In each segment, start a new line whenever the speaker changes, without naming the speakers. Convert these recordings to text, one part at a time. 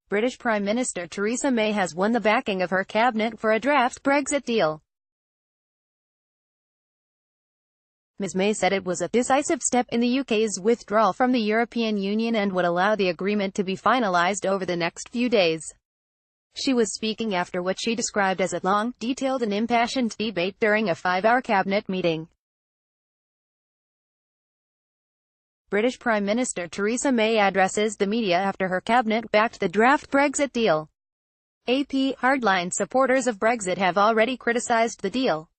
British Prime Minister Theresa May has won the backing of her cabinet for a draft Brexit deal. Ms May said it was a decisive step in the UK's withdrawal from the European Union and would allow the agreement to be finalised over the next few days. She was speaking after what she described as a long, detailed and impassioned debate during a 5-hour cabinet meeting. British Prime Minister Theresa May addresses the media after her cabinet backed the draft Brexit deal. AP Hardline supporters of Brexit have already criticised the deal.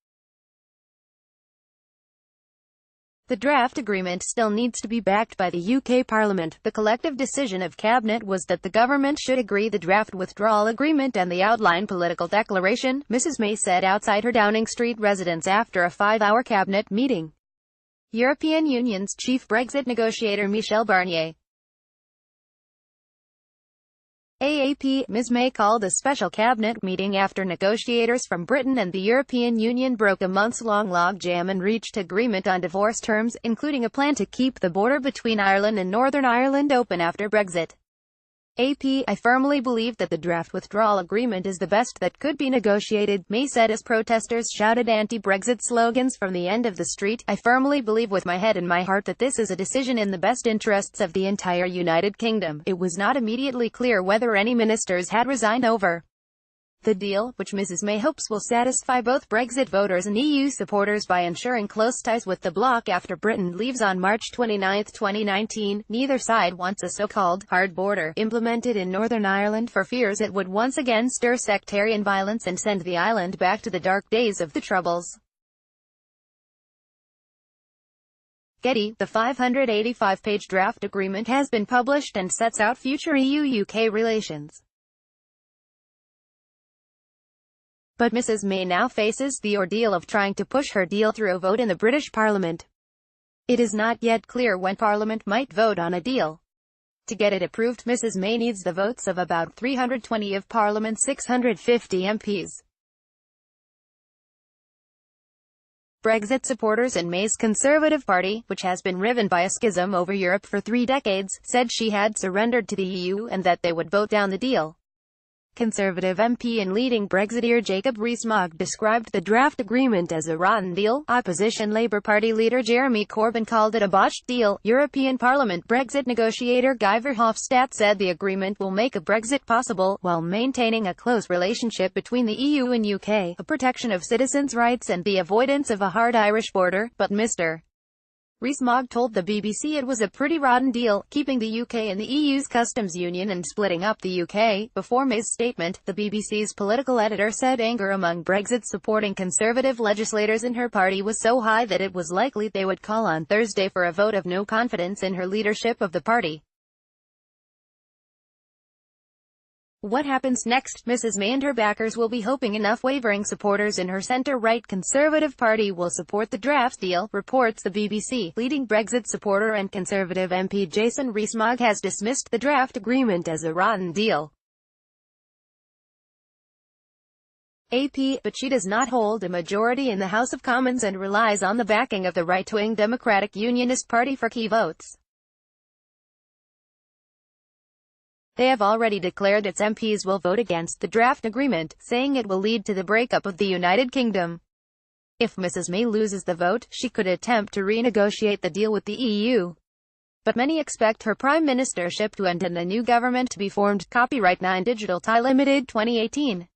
The draft agreement still needs to be backed by the UK Parliament. The collective decision of Cabinet was that the government should agree the draft withdrawal agreement and the outline political declaration, Mrs May said outside her Downing Street residence after a 5-hour cabinet meeting. European Union's chief Brexit negotiator Michel Barnier. AAP, Ms May called a special cabinet meeting after negotiators from Britain and the European Union broke a months-long logjam and reached agreement on divorce terms, including a plan to keep the border between Ireland and Northern Ireland open after Brexit. AP, I firmly believe that the draft withdrawal agreement is the best that could be negotiated, May said as protesters shouted anti-Brexit slogans from the end of the street. I firmly believe with my head and my heart that this is a decision in the best interests of the entire United Kingdom. It was not immediately clear whether any ministers had resigned over the deal, which Mrs May hopes will satisfy both Brexit voters and EU supporters by ensuring close ties with the bloc after Britain leaves on March 29, 2019. Neither side wants a so-called hard border implemented in Northern Ireland for fears it would once again stir sectarian violence and send the island back to the dark days of the Troubles. Getty, the 585-page draft agreement has been published and sets out future EU-UK relations. But Mrs May now faces the ordeal of trying to push her deal through a vote in the British Parliament. It is not yet clear when Parliament might vote on a deal. To get it approved, Mrs May needs the votes of about 320 of Parliament's 650 MPs. Brexit supporters and May's Conservative Party, which has been riven by a schism over Europe for 3 decades, said she had surrendered to the EU and that they would vote down the deal. Conservative MP and leading Brexiteer Jacob Rees-Mogg described the draft agreement as a rotten deal. Opposition Labour Party leader Jeremy Corbyn called it a botched deal. European Parliament Brexit negotiator Guy Verhofstadt said the agreement will make a Brexit possible, while maintaining a close relationship between the EU and UK, a protection of citizens' rights and the avoidance of a hard Irish border. But Mr. Rees-Mogg told the BBC it was a pretty rotten deal, keeping the UK in the EU's customs union and splitting up the UK. Before May's statement, the BBC's political editor said anger among Brexit-supporting Conservative legislators in her party was so high that it was likely they would call on Thursday for a vote of no confidence in her leadership of the party. What happens next? Mrs May and her backers will be hoping enough wavering supporters in her centre-right Conservative Party will support the draft deal, reports the BBC. Leading Brexit supporter and Conservative MP Jason Rees-Mogg has dismissed the draft agreement as a rotten deal. AP, but she does not hold a majority in the House of Commons and relies on the backing of the right-wing Democratic Unionist Party for key votes. They have already declared its MPs will vote against the draft agreement, saying it will lead to the breakup of the United Kingdom. If Mrs May loses the vote, she could attempt to renegotiate the deal with the EU. But many expect her prime ministership to end and a new government to be formed. Copyright 9 Digital Tie Limited 2018.